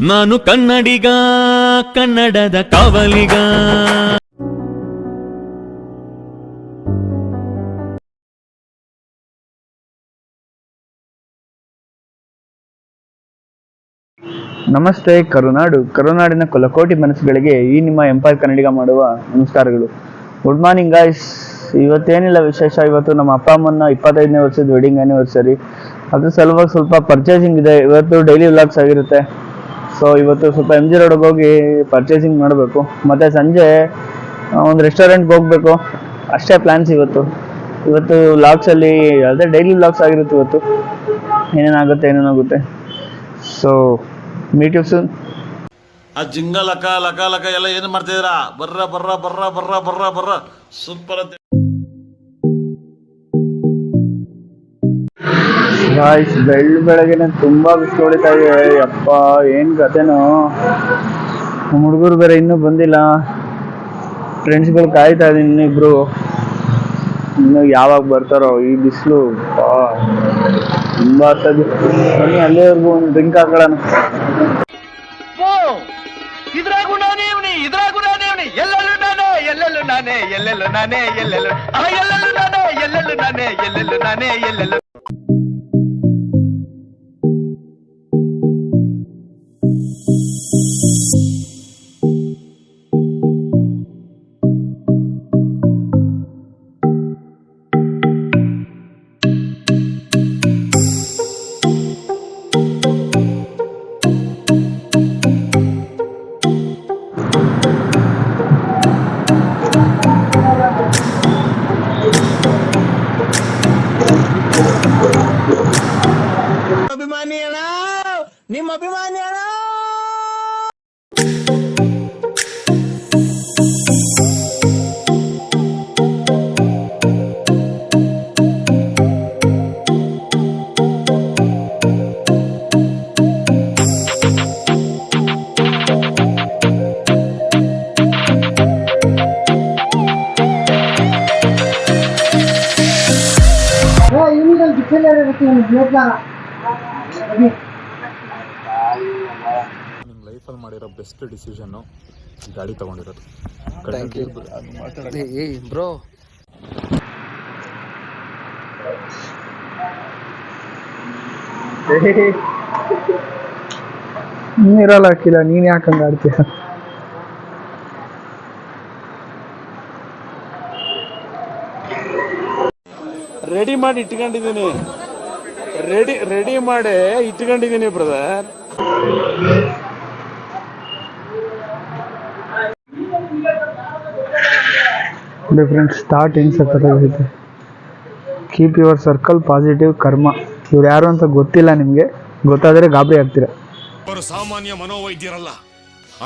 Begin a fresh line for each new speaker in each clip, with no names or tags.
ನಾನು ಕನ್ನಡಿಗ, ಕನ್ನಡದ ಕಾವಲಿಗ.
ನಮಸ್ತೆ ಕರುನಾಡು. ಕರುನಾಡಿನ ಕೊಲಕೋಟಿ ಮನಸ್ಸುಗಳಿಗೆ ಈ ನಿಮ್ಮ ಎಂಪೈರ್ ಕನ್ನಡಿಗ ಮಾಡುವ ನಮಸ್ಕಾರಗಳು. Good morning guys. ಇವತ್ತೇನಿಲ್ಲ ವಿಶೇಷ. ಇವತ್ತು ನಮ್ಮ ಅಪ್ಪ ಅಮ್ಮನ 25ನೇ ವರ್ಷದ ವೆಡ್ಡಿಂಗ್ ಆ್ಯನಿವರ್ಸರಿ. ಅದು ಸಲುವಾಗಿ ಸ್ವಲ್ಪ ಪರ್ಚೇಸಿಂಗ್ ಇದೆ. ಇವತ್ತು ಡೈಲಿ ವ್ಲಾಗ್ಸ್ ಆಗಿರುತ್ತೆ. ಸೊ ಇವತ್ತು ಸ್ವಲ್ಪ MG ರೋಡ್ಗೆ ಹೋಗಿ ಪರ್ಚೇಸಿಂಗ್ ಮಾಡಬೇಕು. ಮತ್ತು ಸಂಜೆ ಒಂದು ರೆಸ್ಟೋರೆಂಟ್ಗೆ ಹೋಗಬೇಕು. ಅಷ್ಟೇ ಪ್ಲ್ಯಾನ್ಸ್ ಇವತ್ತು ವ್ಲಾಗ್ಸಲ್ಲಿ ಅದೇ ಡೈಲಿ ವ್ಲಾಗ್ಸ್ ಆಗಿರುತ್ತೆ. ಇವತ್ತು ಏನೇನಾಗುತ್ತೆ. So meet you soon.
ಆ ಜಿಂಗ ಲಕ ಲಕ ಲಕ ಎಲ್ಲ ಏನು ಮಾಡ್ತಿದ್ದೀರಾ? ಬರ್ರ ಬರ್ರ ಬರ್ರ ಬರ್ರ ಬರ್ರ ಬರ್ರ ಸೂಪರ್ ಅಂತ
ಗಾಯ್ಸ್, ಬೆಳಗ್ಗೆನೆ ತುಂಬಾ ಬಿಸಿಲು ಹೊಡಿತಾ ಇದೆ. ಅಪ್ಪ ಏನ್ ಕತೆನೋ. ನಮ್ಮ ಹುಡುಗರು ಬೇರೆ ಇನ್ನೂ ಬಂದಿಲ್ಲ. ಫ್ರೆಂಡ್ಸ್ಗಳು ಕಾಯ್ತಾ ಇದೀನಿ. ಇನ್ನಿಬ್ರು ಇನ್ನು ಯಾವಾಗ ಬರ್ತಾರೋ. ಈ ಬಿಸಿಲು ತುಂಬಾ ಬನ್ನಿ ಅಲ್ಲಿವರೆಗೂ ಒಂದು ಡ್ರಿಂಕ್ ಹಾಕೊಳ್ಳೋಣ.
ನಿಮ್ಮ ಅಭಿಮಾನಿ ಅಣ್ಣ.
ನಿಮ್ಮ ಲೈಫಲ್ಲಿ ಮಾಡಿರೋ ಬೆಸ್ಟ್ ಡಿಸಿಷನ್ನು ಗಾಡಿ ತಗೊಂಡಿರೋದು.
ಬ್ರೋ
ನೀರಲ್ಲ ಹಾಕಿಲ್ಲ, ನೀನ್ ಯಾಕಂಗ ಆಡ್ತೀಯ?
ರೆಡಿ ಮಾಡಿ ಇಟ್ಕೊಂಡಿದ್ದೀನಿ ಬ್ರದರ್.
ಡಿಫ್ರೆಂಟ್ ಸ್ಟಾರ್ಟ್ ಹೆಂಗ್ ಸಕ್ಕತ್ತಾಗೈತೆ. ಕೀಪ್ ಯುವರ್ ಸರ್ಕಲ್ ಪಾಸಿಟಿವ್ ಕರ್ಮ. ಇವ್ರು ಯಾರು ಅಂತ ಗೊತ್ತಿಲ್ಲ ನಿಮ್ಗೆ. ಗೊತ್ತಾದ್ರೆ ಗಾಬರಿ ಆಗ್ತೀರ.
ಅವರು ಸಾಮಾನ್ಯ ಮನೋವೈದ್ಯರಲ್ಲ.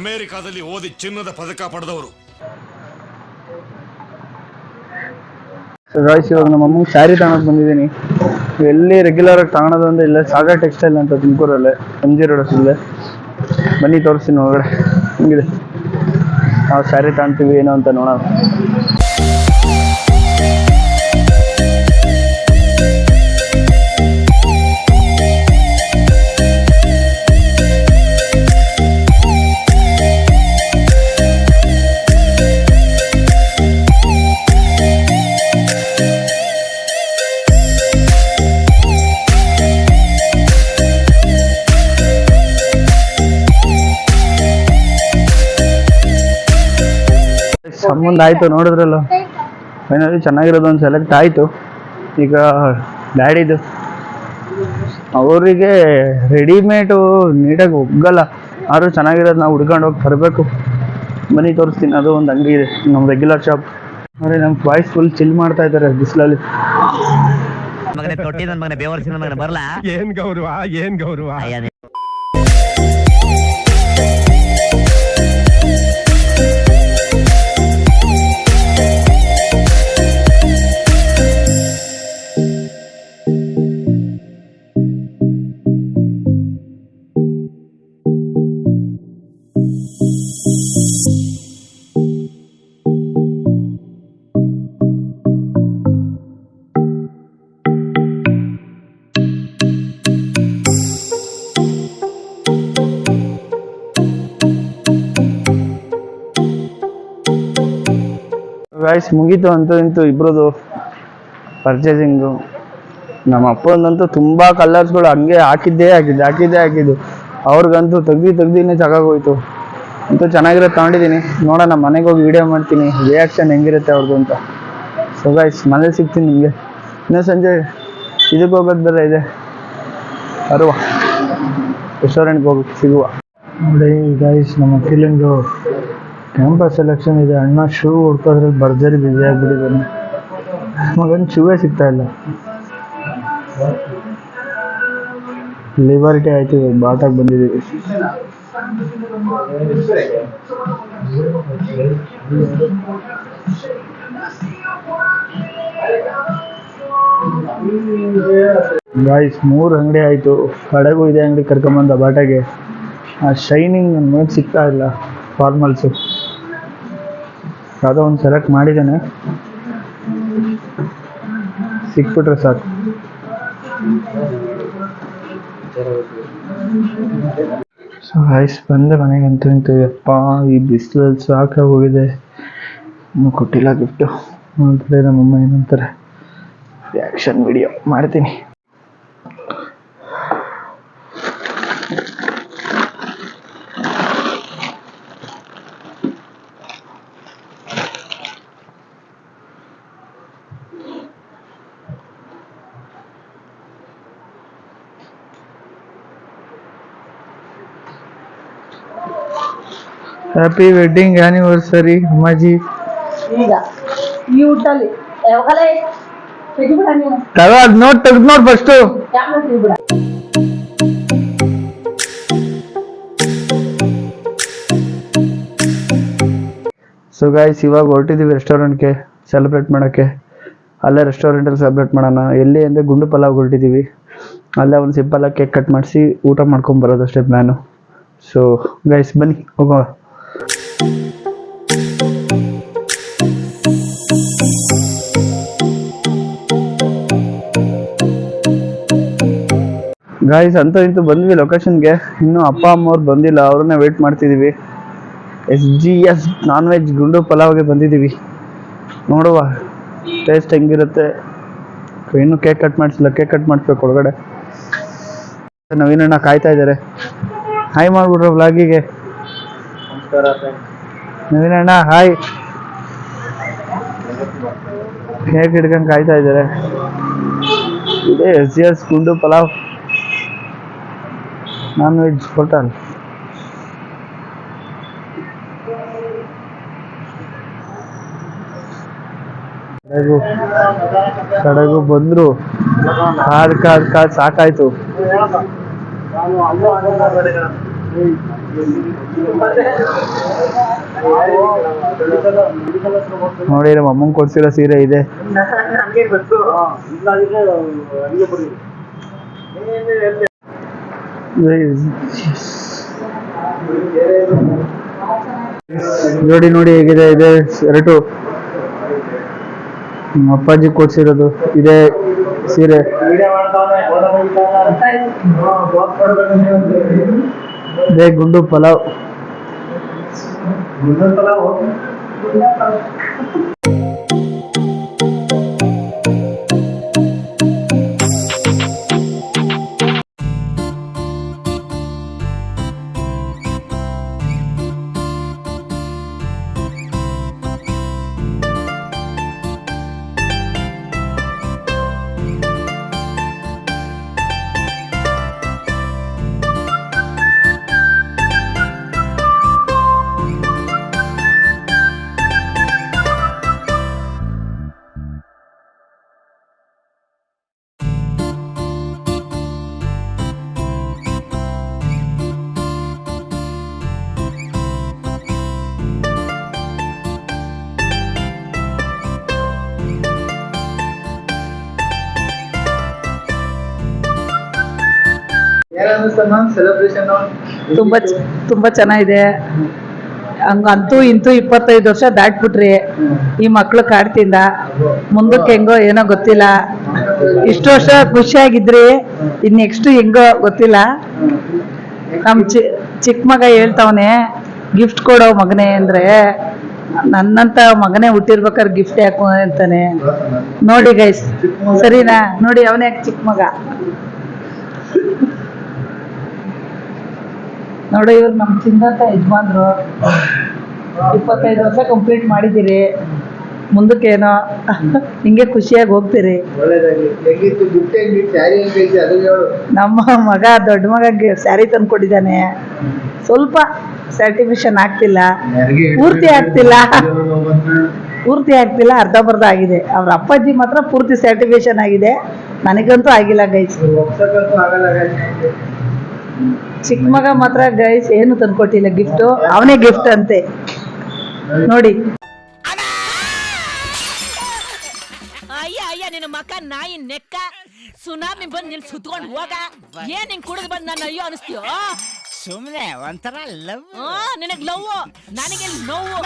ಅಮೆರಿಕಾದಲ್ಲಿ ಓದಿ ಚಿನ್ನದ ಪದಕ ಪಡೆದವರು.
ಗಾಯ್ಸ್, ಇವಾಗ ನಮ್ಮ ಅಮ್ಮಂಗೆ ಸ್ಯಾರಿ ತಗೊಳಕ್ ಬಂದಿದ್ದೀನಿ. ಎಲ್ಲಿ ರೆಗ್ಯುಲರ್ ಆಗಿ ತಗೊಳೋದು ಅಂದ್ರೆ ಇಲ್ಲ, ಸಾಗರ್ ಟೆಕ್ಸ್ಟೈಲ್ ಅಂತ ತುಮಕೂರಲ್ಲೇ, MG ರೋಡ್ ಹತ್ತಿರಲ್ಲೇ. ಬನ್ನಿ ತೋರಿಸ್ತೀನಿ ಒಳಗಡೆ ಹಿಂಗಿದೆ. ನಾವು ಸ್ಯಾರಿ ತಗೊಳ್ತೀವಿ ಏನೋ ಅಂತ ನೋಡೋಣ. ಸಂಬಂಧ ಆಯಿತು, ನೋಡಿದ್ರಲ್ಲ. ಫೈನಲಿ ಚೆನ್ನಾಗಿರೋದು ಒಂದು ಸೆಲೆಕ್ಟ್ ಆಯಿತು. ಈಗ ಡ್ಯಾಡಿದು ಅವರಿಗೆ ರೆಡಿಮೇಡು ನೀಟಾಗಿ ಒಗ್ಗಲ್ಲ. ಆದರೂ ಚೆನ್ನಾಗಿರೋದು ನಾವು ಹುಡ್ಕೊಂಡು ಹೋಗಿ ತರಬೇಕು. ಬನ್ನಿ ತೋರಿಸ್ತೀನಿ. ಅದು ಒಂದು ಅಂಗಡಿ ಇದೆ, ನಮ್ಮ ರೆಗ್ಯುಲರ್ ಶಾಪ್. ನೋಡಿ, ನಮ್ಮ ಬಾಯ್ಸ್ ಫುಲ್ ಚಿಲ್ ಮಾಡ್ತಾ ಇದ್ದಾರೆ ಬಿಸಿಲಲ್ಲಿ.
ಏನ್ ಗೌರವ.
ಗಾಯ್ಸ್ ಮುಗೀತು ಅಂತೂ ಇಂತೂ ಇಬ್ರದು ಪರ್ಚೇಸಿಂಗು. ನಮ್ಮ ಅಪ್ಪಂದಂತೂ ತುಂಬ ಕಲರ್ಸ್ಗಳು ಹಂಗೆ ಹಾಕಿದ್ದು ಅವ್ರಿಗಂತೂ ತೆಗ್ದಿನೇ ಸಾಕಾಗೋಯ್ತು. ಅಂತೂ ಚೆನ್ನಾಗಿರೋ ತಗೊಂಡಿದ್ದೀನಿ. ನೋಡೋಣ ಮನೆಗೆ ಹೋಗಿ ವಿಡಿಯೋ ಮಾಡ್ತೀನಿ ರಿಯಾಕ್ಷನ್ ಹೆಂಗಿರುತ್ತೆ ಅವ್ರದ್ದು ಅಂತ. ಸೊ ಗಾಯ್ಸ್ ಮನೇಲಿ ಸಿಗ್ತೀನಿ ನಿಮಗೆ. ಇನ್ನೂ ಸಂಜೆ ಇದಕ್ಕೆ ಹೋಗೋದು ಬೇರೆ ಇದೆ, ಬರುವ ರೆಸ್ಟೋರೆಂಟ್ಗೆ ಹೋಗಿ ಸಿಗುವ. ನೋಡಿ ಗಾಯ್ಸ್ ನಮ್ಮ ಫೀಲಿಂಗು ಕ್ಯಾಂಪಸ್ ಸೆಲೆಕ್ಷನ್ ಇದೆ. ಅಣ್ಣ ಶೂ ಹುಡ್ಕೋದ್ರಲ್ಲಿ ಭರ್ಜರಿ ಬ್ಯುಸಿ ಆಗಿಬಿಟ್ಟಿದ್ದಾನೆ. ಮಗನ ಶೂವೇ ಸಿಗ್ತಾ ಇಲ್ಲ. ಲಿಬರ್ಟಿ ಆಯ್ತು, ಬಾಟಾಗಿ ಬಂದಿದ್ದೀವಿ. ಗಾಯ್ಸ್ 3 ಅಂಗಡಿ ಆಯಿತು. ಕಡೆಗೂ ಇದೆ ಅಂಗಡಿ ಕರ್ಕೊಂಬಂದ ಬಾಟಾಗೆ. ಆ ಶೈನಿಂಗ್ ನನ್ನ ಮೇಲೆ ಸಿಗ್ತಾ ಇಲ್ಲ. ಫಾರ್ಮಲ್ಸು ಯಾವುದೋ ಒಂದು ಸೆಲೆಕ್ಟ್ ಮಾಡಿದ್ದಾನೆ, ಸಿಕ್ಬಿಟ್ರೆ ಸಾಕು. ಸೊ ಗಾಯ್ಸ್ ಬಂದೆ ಮನೆಗೆ ಅಂತೂ ಯಪ್ಪ ಈ ಬಿಸಿಲಲ್ಲಿ ಸಾಕಾಗಿ ಹೋಗಿದೆ. ಇನ್ನೂ ಕೊಟ್ಟಿಲ್ಲ ಗಿಫ್ಟು. ನೋಡ್ತಾರೆ ನಮ್ಮಮ್ಮ ಏನಂತಾರೆ, ರಿಯಾಕ್ಷನ್ ವಿಡಿಯೋ ಮಾಡ್ತೀನಿ. ಹ್ಯಾಪಿ ವೆಡ್ಡಿಂಗ್ ಆನಿವರ್ಸರಿ ಅಮ್ಮಾಜಿ.
ಈಗ ಈ ಊಟಲ್ಲಿ ಯಾವಾಗಲೇ ತೆಗಿಬಿಡ ನೀನು.
ತೆಗ್ದು ನೋಡ್ ಫಸ್ಟು.
ಯಾಕೆ ತೆಗಿಬಿಡ?
ಸೊ ಗಾಯ್ಸ್ ಇವಾಗ ಹೊರಟಿದ್ದೀವಿ ರೆಸ್ಟೋರೆಂಟ್ಗೆ ಸೆಲೆಬ್ರೇಟ್ ಮಾಡೋಕ್ಕೆ. ಅಲ್ಲೇ ರೆಸ್ಟೋರೆಂಟಲ್ಲಿ ಸೆಲೆಬ್ರೇಟ್ ಮಾಡೋಣ. ಎಲ್ಲಿ ಅಂದರೆ ಗುಂಡು ಪಲಾವ್ ಹೊರಟಿದ್ದೀವಿ. ಅಲ್ಲೇ ಒಂದು ಸಿಂಪಲಾಗಿ ಕೇಕ್ ಕಟ್ ಮಾಡಿಸಿ ಊಟ ಮಾಡ್ಕೊಂಬರೋದಷ್ಟೇ ಪ್ಲ್ಯಾನು. ಸೊ ಗೈಸ್ ಬನ್ನಿ ಹೋಗೋಣ. ಗಾಯ್ಸ್ ಅಂತೂ ಇಂತೂ ಬಂದ್ವಿ ಲೊಕೇಶನ್ಗೆ. ಇನ್ನೂ ಅಪ್ಪ ಅಮ್ಮವ್ರು ಬಂದಿಲ್ಲ, ಅವ್ರನ್ನೇ ವೇಟ್ ಮಾಡ್ತಿದ್ದೀವಿ. SGS ನಾನ್ ವೆಜ್ ಗುಂಡು ಪಲಾವ್ಗೆ ಬಂದಿದ್ದೀವಿ. ನೋಡುವ ಟೇಸ್ಟ್ ಹೆಂಗಿರುತ್ತೆ. ಇನ್ನೂ ಕೇಕ್ ಕಟ್ ಮಾಡಿಸಿಲ್ಲ, ಕೇಕ್ ಕಟ್ ಮಾಡಿಸ್ಬೇಕು ಒಳಗಡೆ. ನವೀನಣ್ಣ ಕಾಯ್ತಾ ಇದ್ದಾರೆ. ಹಾಯ್ ಮಾಡ್ಬಿಟ್ರು ವ್ಲಾಗಿಗೆ. ನವೀನಣ್ಣ ಹಾಯ್. ಕೇಕ್ ಹಿಡ್ಕೊಂಡು ಕಾಯ್ತಾ ಇದ್ದಾರೆ. ಇದೇ SGS ಗುಂಡು ಪಲಾವ್ ನಾನ್ ವೆಜ್ ಹೋಟೆಲ್. ಕಡೆಗೂ ಬಂದ್ರು. ಕಾದ್ ಸಾಕಾಯ್ತು. ನೋಡಿ ನಮ್ಮ ಅಮ್ಮಂಗೆ ಕೊಡ್ಸಿರೋ ಸೀರೆ ಇದೆ. ನೋಡಿ ಹೇಗಿದೆ ಇದೆ ಎರಡು. ಅಪ್ಪಾಜಿ ಕೊಡ್ಸಿರೋದು ಇದೆ ಸೀರೆ. ಇದೇ ಗುಂಡು ಪಲಾವ್.
ತುಂಬಾ ಚೆನ್ನಾಗಿದೆ. ಹಂಗಂತೂ ಇಂತೂ 25 ವರ್ಷ ದಾಟ್ಬಿಟ್ರಿ. ಈ ಮಕ್ಳು ಕಾಡ್ತಿಂದ ಮುಂದಕ್ಕೆ ಹೆಂಗೋ ಏನೋ ಗೊತ್ತಿಲ್ಲ. ಇಷ್ಟು ವರ್ಷ ಖುಷಿಯಾಗಿದ್ರಿ, ಇನ್ ನೆಕ್ಸ್ಟ್ ಹೆಂಗೋ ಗೊತ್ತಿಲ್ಲ. ನಮ್ ಚಿಕ್ಕ ಮಗ ಹೇಳ್ತಾವನೆ ಗಿಫ್ಟ್ ಕೊಡೋ ಮಗನೇ ಅಂದ್ರೆ ನನ್ನಂತ ಮಗನೇ ಹುಟ್ಟಿರ್ಬೇಕಾದ್ರೆ ಗಿಫ್ಟ್ ಯಾಕೋ ಅಂತಾನೆ. ನೋಡಿ ಗೈಸ್, ಸರಿನಾ? ನೋಡಿ ಅವನೇ ಚಿಕ್ಕ ಮಗ. ನೋಡಿ ಇವ್ರು ನಮ್ಮ ಚಿನ್ನಂತ ಯಜಮಾನ್ರು. 25 ವರ್ಷ ಕಂಪ್ಲೀಟ್ ಮಾಡಿದ್ದೀರಿ. ಮುಂದಕ್ಕೇನೋ ಹಿಂಗೆ ಖುಷಿಯಾಗಿ ಹೋಗ್ತೀರಿ. ನಮ್ಮ ಮಗ ದೊಡ್ಡ ಮಗಗೆ ಸ್ಯಾರಿ ತಂದ್ಕೊಟ್ಟಿದ್ದಾನೆ. ಸ್ವಲ್ಪ ಸ್ಯಾಟಿಸ್ಫ್ಯಾಕ್ಷನ್ ಆಗ್ತಿಲ್ಲ, ಪೂರ್ತಿ ಆಗ್ತಿಲ್ಲ, ಅರ್ಧಂಬರ್ಧ ಆಗಿದೆ. ಅವ್ರ ಅಪ್ಪಾಜಿ ಮಾತ್ರ ಪೂರ್ತಿ ಸ್ಯಾಟಿಸ್ಫ್ಯಾಕ್ಷನ್ ಆಗಿದೆ, ನನಗಂತೂ ಆಗಿಲ್ಲ ಗೈಸ್. ಚಿಕ್ಕ ಮಗ ಮಾತ್ರ ಗೈಸ್ ಏನು ತಂದ್ಕೊಟ್ಟಿಲ್ಲ ಗಿಫ್ಟು, ಅವನೇ ಗಿಫ್ಟ್ ಅಂತೆ. ನೋಡಿ
ಅಯ್ಯ ನಿನ್ನ ಮಕ್ಕ ನಾಯಿ ನೆಕ್ಕ ಸುನಾಮಿ ಬಂದು ನಿಲ್ ಸುತ್ಕೊಂಡು ಹೋಗ. ಏನ್ ಹಿಂಗ್ ಕುಡಿದು ಬಂದು ನಾನು ಅಯ್ಯೋ ಅನಿಸ್ತೀಯೋ?
ಸುಮ್ನೆ ಒಂಥರ ಲವ್.
ನಿನಗ್ ಲವ್, ನನಗೆ ನೋವು.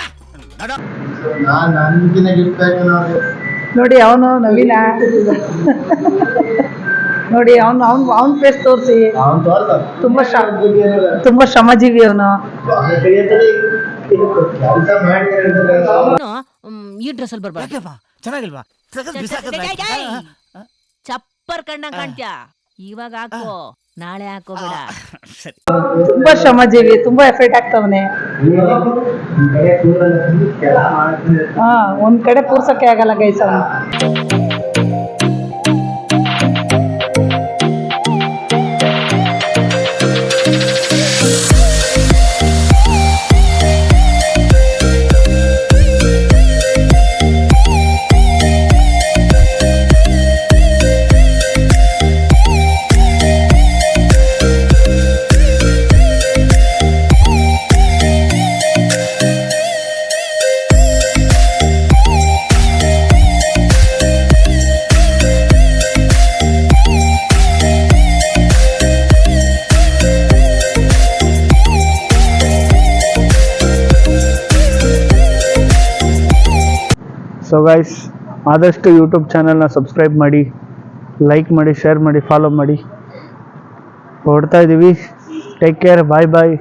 ನೋಡಿ ಅವನು ನವೀನ. ನೋಡಿ ಅವನ್ ಫೇಸ್ ತೋರಿಸಿ. ತುಂಬಾ ಶ್ರಮಜೀವಿ ಅವನು.
ಈ ಡ್ರೆಸ್ ಅಲ್ಲಿ ಬರ್ಬಾರ್ದು,
ಚೆನ್ನಾಗಿಲ್ವಾ?
ಚಪ್ಪರ್ ಕಣ್ಣಂಗ್ ಕಾಣ್ತ್ಯಾ. ಇವಾಗ ಹಾಕೋ, ನಾಳೆ ಹಾಕೋಬೇಡ.
ತುಂಬಾ ಶ್ರಮಜೀವಿ, ತುಂಬಾ ಎಫೆಕ್ಟ್ ಆಗ್ತವನೆ. ಒಂದ್ ಕಡೆ ಕೂರ್ಸಕ್ಕೆ ಆಗಲ್ಲ ಗೈಸ್ ಅವನು.
ಸೊ ಗೈಸ್, ಆದಷ್ಟು ಯೂಟ್ಯೂಬ್ ಚಾನಲ್ನ ಸಬ್ಸ್ಕ್ರೈಬ್ ಮಾಡಿ, ಲೈಕ್ ಮಾಡಿ, ಶೇರ್ ಮಾಡಿ, ಫಾಲೋ ಮಾಡಿ. ಹೊರಡ್ತಾ ಇದ್ದೀವಿ. ಟೇಕ್ ಕೇರ್, ಬಾಯ್ ಬಾಯ್.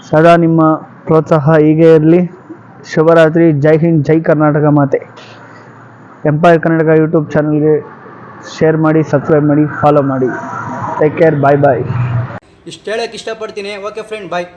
ಸದಾ ನಿಮ್ಮ ಪ್ರೋತ್ಸಾಹ ಹೀಗೆ ಇರಲಿ. ಶುಭರಾತ್ರಿ. ಜೈ ಹಿಂದ್, ಜೈ ಕರ್ನಾಟಕ ಮಾತೆ. ಎಂಪೈರ್ ಕನ್ನಡ ಯೂಟ್ಯೂಬ್ ಚಾನಲ್ಗೆ ಶೇರ್ ಮಾಡಿ, ಸಬ್ಸ್ಕ್ರೈಬ್ ಮಾಡಿ, ಫಾಲೋ ಮಾಡಿ. ಟೇಕ್ ಕೇರ್, ಬಾಯ್ ಬಾಯ್.
ಇಷ್ಟು ಹೇಳೋಕ್ಕೆ ಇಷ್ಟಪಡ್ತೀನಿ. ಓಕೆ ಫ್ರೆಂಡ್, ಬಾಯ್.